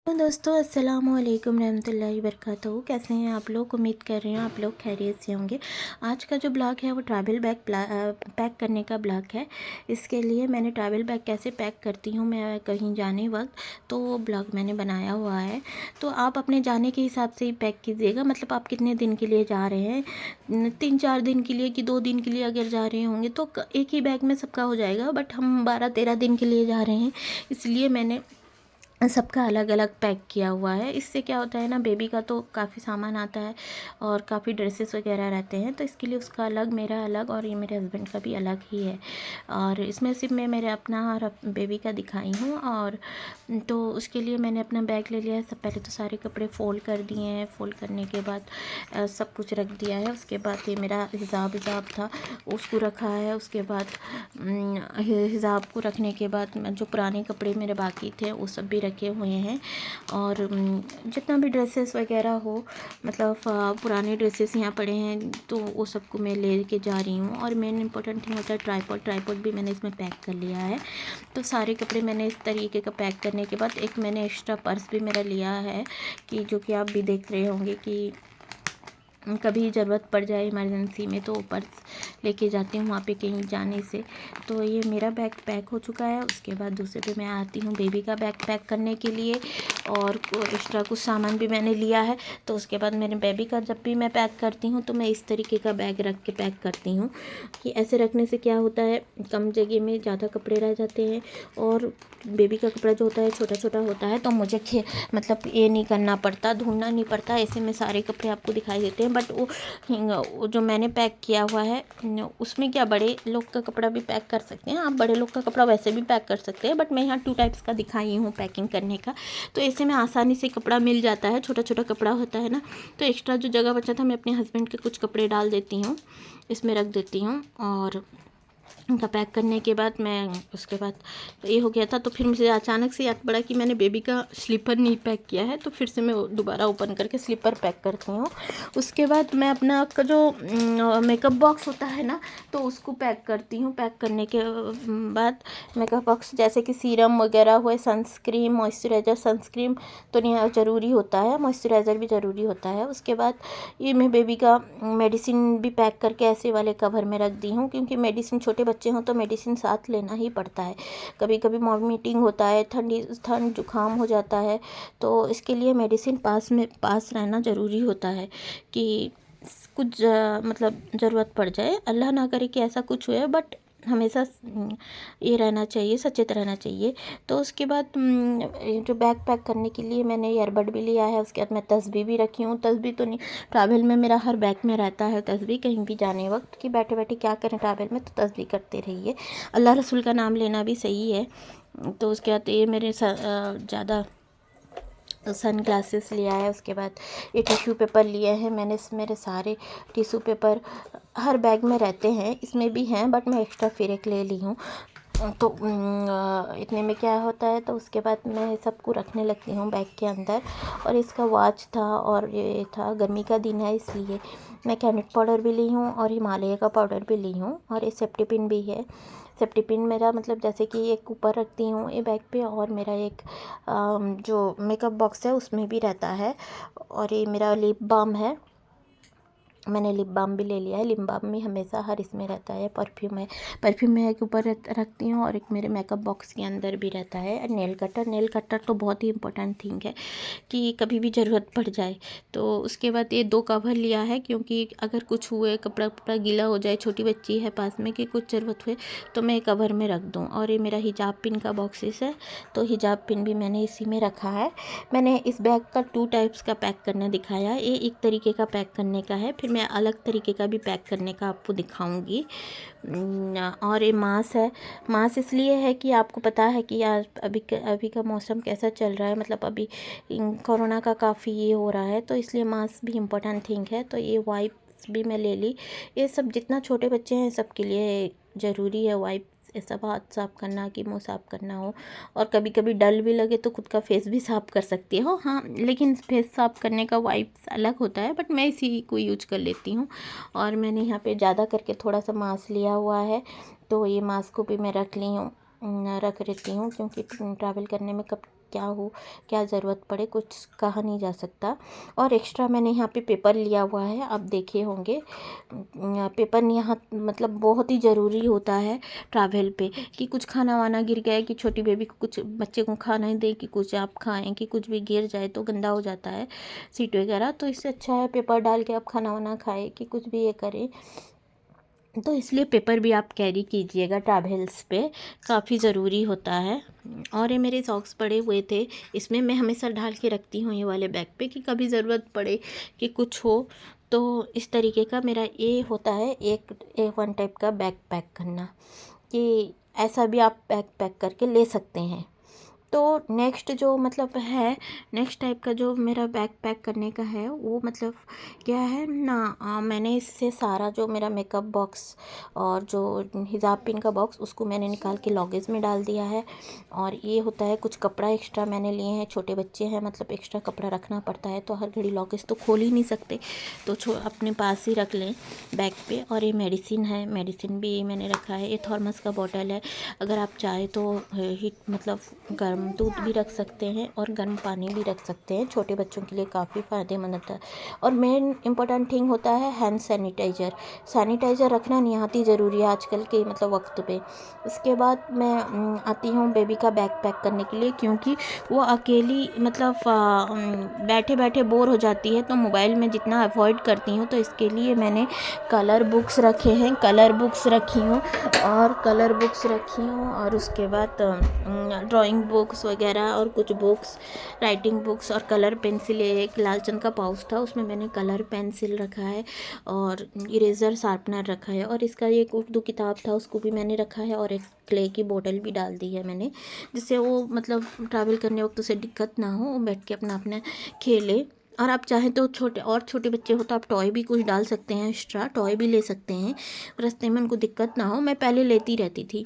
तो दोस्तों अस्सलाम वालेकुम रहमतुल्लाहि वबरकातुहू। कैसे हैं आप लोग? उम्मीद कर रहे हैं आप लोग खैरियत से होंगे। आज का जो ब्लॉग है वो ट्रैवल बैग पैक करने का ब्लॉग है। इसके लिए मैंने ट्रैवल बैग कैसे पैक करती हूँ मैं कहीं जाने वक्त, तो वो ब्लॉग मैंने बनाया हुआ है। तो आप अपने जाने के हिसाब से ही पैक कीजिएगा। मतलब आप कितने दिन के लिए जा रहे हैं, 3-4 दिन के लिए कि 2 दिन के लिए अगर जा रहे होंगे तो एक ही बैग में सबका हो जाएगा। बट हम 12-13 दिन के लिए जा रहे हैं, इसलिए मैंने सबका अलग अलग पैक किया हुआ है। इससे क्या होता है ना, बेबी का तो काफ़ी सामान आता है और काफ़ी ड्रेसेस वगैरह रहते हैं, तो इसके लिए उसका अलग, मेरा अलग और ये मेरे हस्बैंड का भी अलग ही है। और इसमें सिर्फ मैं मेरे अपना और बेबी का दिखाई हूँ। और तो उसके लिए मैंने अपना बैग ले लिया है। सब पहले तो सारे कपड़े फ़ोल्ड कर दिए हैं। फ़ोल्ड करने के बाद सब कुछ रख दिया है। उसके बाद ये मेरा हिजाब था उसको रखा है। उसके बाद हिजाब को रखने के बाद जो पुराने कपड़े मेरे बाकी थे वो सब भी रखे हुए हैं। और जितना भी ड्रेसेस वगैरह हो, मतलब पुराने ड्रेसेस यहाँ पड़े हैं तो वो सबको मैं ले के जा रही हूँ। और मेन इंपॉर्टेंट थिंग होता है ट्राइपॉड भी मैंने इसमें पैक कर लिया है। तो सारे कपड़े मैंने इस तरीके का पैक करने के बाद एक मैंने एक्स्ट्रा पर्स भी मेरा लिया है, कि जो कि आप भी देख रहे होंगे कि कभी ज़रूरत पड़ जाए इमरजेंसी में तो पर्स लेके जाती हूँ वहाँ पे कहीं जाने से। तो ये मेरा बैग पैक हो चुका है। उसके बाद दूसरे पे मैं आती हूँ बेबी का बैग पैक करने के लिए। और एक्स्ट्रा कुछ सामान भी मैंने लिया है। तो उसके बाद मेरे बेबी का जब भी मैं पैक करती हूँ तो मैं इस तरीके का बैग रख के पैक करती हूँ, कि ऐसे रखने से क्या होता है, कम जगह में ज़्यादा कपड़े रह जाते हैं। और बेबी का कपड़ा जो होता है छोटा छोटा होता है, तो मुझे मतलब ये नहीं करना पड़ता, ढूंढना नहीं पड़ता। ऐसे में सारे कपड़े आपको दिखाई देते हैं। बट वो जो मैंने पैक किया हुआ है उसमें क्या, बड़े लोग का कपड़ा भी पैक कर सकते हैं आप, बड़े लोग का कपड़ा वैसे भी पैक कर सकते हैं। बट मैं यहाँ 2 टाइप्स का दिखाई हूँ पैकिंग करने का। तो ऐसे में आसानी से कपड़ा मिल जाता है, छोटा छोटा कपड़ा होता है ना। तो एक्स्ट्रा जो जगह बचा था मैं अपने हस्बैंड के कुछ कपड़े डाल देती हूँ, इसमें रख देती हूँ। और उनका पैक करने के बाद मैं उसके बाद ये हो गया था। तो फिर मुझे अचानक से याद पड़ा कि मैंने बेबी का स्लीपर नहीं पैक किया है, तो फिर से मैं दोबारा ओपन करके स्लीपर पैक करती हूँ। उसके बाद मैं अपना का जो मेकअप बॉक्स होता है ना, तो उसको पैक करती हूँ। पैक करने के बाद मेकअप बॉक्स जैसे कि सीरम वगैरह हुए, सनस्क्रीन, मॉइस्चराइज़र, सनस्क्रीन तो नहीं ज़रूरी होता है, मॉइस्चराइज़र भी ज़रूरी होता है। उसके बाद ये मैं बेबी का मेडिसिन भी पैक करके ऐसे वाले कवर में रख दी हूँ, क्योंकि मेडिसिन छोटे बच्चे हों तो मेडिसिन साथ लेना ही पड़ता है। कभी कभी वॉमिटिंग होता है, ठंड जुकाम हो जाता है, तो इसके लिए मेडिसिन पास रहना ज़रूरी होता है, कि कुछ मतलब ज़रूरत पड़ जाए, अल्लाह ना करे कि ऐसा कुछ हुए, बट हमेशा ये रहना चाहिए, सचेत रहना चाहिए। तो उसके बाद जो बैग पैक करने के लिए मैंने ईयरबड भी लिया है। उसके बाद मैं तस्बीह भी रखी हूँ। तस्बीह तो नहीं, ट्रैवल में मेरा हर बैग में रहता है तस्बीह, कहीं भी जाने वक्त, कि बैठे बैठे क्या करें ट्रैवल में, तो तस्बीह करते रहिए। अल्लाह रसूल का नाम लेना भी सही है। तो उसके बाद ये मेरे ज़्यादा सन ग्लासेस लिया है। उसके बाद ये टिश्यू पेपर लिए हैं मैंने। मेरे सारे टिश्यू पेपर हर बैग में रहते हैं, इसमें भी हैं, बट मैं एक्स्ट्रा फिर एक ले ली हूँ। तो इतने में क्या होता है, तो उसके बाद मैं सबको रखने लगती हूँ बैग के अंदर। और इसका वॉच था, और ये था गर्मी का दिन है, इसलिए मैं कैनेट पाउडर भी ली हूँ और हिमालय का पाउडर भी ली हूँ। और ये सेफ्टी पिन भी है। सेफ्टी पिन मेरा मतलब जैसे कि एक ऊपर रखती हूँ ये बैग पे, और मेरा एक जो मेकअप बॉक्स है उसमें भी रहता है। और ये मेरा लिप बाम है, मैंने लिप बाम भी ले लिया है। लिप बाम में हमेशा हर इसमें रहता है। परफ्यूम मैं एक ऊपर रखती हूँ, और एक मेरे मेकअप बॉक्स के अंदर भी रहता है। और नेल कटर तो बहुत ही इंपॉर्टेंट थिंग है, कि कभी भी ज़रूरत पड़ जाए। तो उसके बाद ये 2 कवर लिया है, क्योंकि अगर कुछ हुए, कपड़ा गीला हो जाए, छोटी बच्ची है पास में, कि कुछ ज़रूरत हुए तो मैं कवर में रख दूँ। और ये मेरा हिजाब पिन का बॉक्सेस है, तो हिजाब पिन भी मैंने इसी में रखा है। मैंने इस बैग का 2 टाइप्स का पैक करना दिखाया। ये एक तरीके का पैक करने का है, फिर मैं अलग तरीके का भी पैक करने का आपको दिखाऊंगी। और ये मास्क है। मास्क इसलिए है कि आपको पता है कि आज अभी का मौसम कैसा चल रहा है, मतलब अभी कोरोना का काफ़ी ये हो रहा है, तो इसलिए मास्क भी इम्पोर्टेंट थिंग है। तो ये वाइप्स भी मैं ले ली। ये सब जितना छोटे बच्चे हैं सबके लिए ज़रूरी है वाइप्स, सब हाथ साफ़ करना, कि मुँह साफ़ करना हो। और कभी कभी डल भी लगे तो खुद का फेस भी साफ़ कर सकती हो, हाँ, लेकिन फेस साफ़ करने का वाइप्स अलग होता है, बट मैं इसी को यूज कर लेती हूँ। और मैंने यहाँ पे ज़्यादा करके थोड़ा सा मास्क लिया हुआ है, तो ये मास्क को भी मैं रख लेती हूँ, क्योंकि ट्रैवल करने में क्या हो, क्या ज़रूरत पड़े, कुछ कहा नहीं जा सकता। और एक्स्ट्रा मैंने यहाँ पे पेपर लिया हुआ है, आप देखे होंगे। पेपर यहाँ मतलब बहुत ही ज़रूरी होता है ट्रैवल पे, कि कुछ खाना वाना गिर गया, कि छोटी बेबी को कुछ बच्चे को खाना ही दे, कि कुछ आप खाएं, कि कुछ भी गिर जाए तो गंदा हो जाता है सीट वगैरह। तो इससे अच्छा है पेपर डाल के आप खाना वाना खाएं, कि कुछ भी ये करें। तो इसलिए पेपर भी आप कैरी कीजिएगा ट्रैवल्स पे, काफ़ी ज़रूरी होता है। और ये मेरे सॉक्स पड़े हुए थे, इसमें मैं हमेशा डाल के रखती हूँ ये वाले बैग पे, कि कभी ज़रूरत पड़े कि कुछ हो। तो इस तरीके का मेरा ये होता है एक वन टाइप का बैग पैक करना, कि ऐसा भी आप बैग पैक करके ले सकते हैं। तो नेक्स्ट जो मतलब है, नेक्स्ट टाइप का जो मेरा बैग पैक करने का है, वो मतलब क्या है ना, मैंने इससे सारा जो मेरा मेकअप बॉक्स और जो हिजाब पिन का बॉक्स, उसको मैंने निकाल के लॉगेज में डाल दिया है। और ये होता है कुछ कपड़ा एक्स्ट्रा मैंने लिए हैं, छोटे बच्चे हैं, मतलब एक्स्ट्रा कपड़ा रखना पड़ता है, तो हर घड़ी लॉगेज तो खोल ही नहीं सकते, तो अपने पास ही रख लें बैग पे। और ये मेडिसिन है, मेडिसिन भी मैंने रखा है। ये थर्मस का बॉटल है, अगर आप चाहे तो हीट मतलब गर्म दूध भी रख सकते हैं और गर्म पानी भी रख सकते हैं, छोटे बच्चों के लिए काफ़ी फ़ायदेमंद होता है। और मेन इम्पोर्टेंट थिंग होता है हैंड सैनिटाइज़र। सैनिटाइज़र रखना निहायत ही ज़रूरी है आजकल के मतलब वक्त पे। उसके बाद मैं आती हूँ बेबी का बैग पैक करने के लिए, क्योंकि वो अकेली मतलब बैठे बैठे बोर हो जाती है, तो मोबाइल में जितना अवॉइड करती हूँ, तो इसके लिए मैंने कलर बुक्स रखे हैं, कलर बुक्स रखी हूँ, और उसके बाद ड्राइंग बुक्स वगैरह और कुछ बुक्स, राइटिंग बुक्स और कलर पेंसिल। एक लालचंद का पाउच था, उसमें मैंने कलर पेंसिल रखा है और इरेज़र शार्पनर रखा है। और इसका एक उर्दू किताब था, उसको भी मैंने रखा है। और एक क्ले की बोतल भी डाल दी है मैंने, जिससे वो मतलब ट्रैवल करने वक्त उसे दिक्कत ना हो, वो बैठ के अपना अपना खेले। और आप चाहें तो छोटे बच्चे हो तो आप टॉय भी कुछ डाल सकते हैं, एक्स्ट्रा टॉय भी ले सकते हैं, रास्ते में उनको दिक्कत ना हो। मैं पहले लेती रहती थी।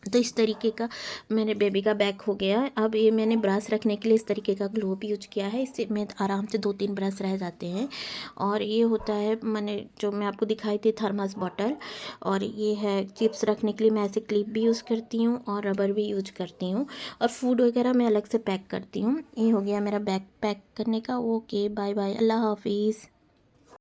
तो इस तरीके का मेरे बेबी का बैग हो गया है। अब ये मैंने ब्रश रखने के लिए इस तरीके का ग्लोब यूज किया है, इससे में आराम से 2-3 ब्रश रह जाते हैं। और ये होता है, मैंने जो मैं आपको दिखाई थी थर्मस बॉटल। और ये है चिप्स रखने के लिए, मैं ऐसे क्लिप भी यूज़ करती हूँ और रबर भी यूज करती हूँ। और फूड वगैरह मैं अलग से पैक करती हूँ। ये हो गया मेरा बैग पैक करने का। ओके, बाय बाय, अल्लाह हाफिज़।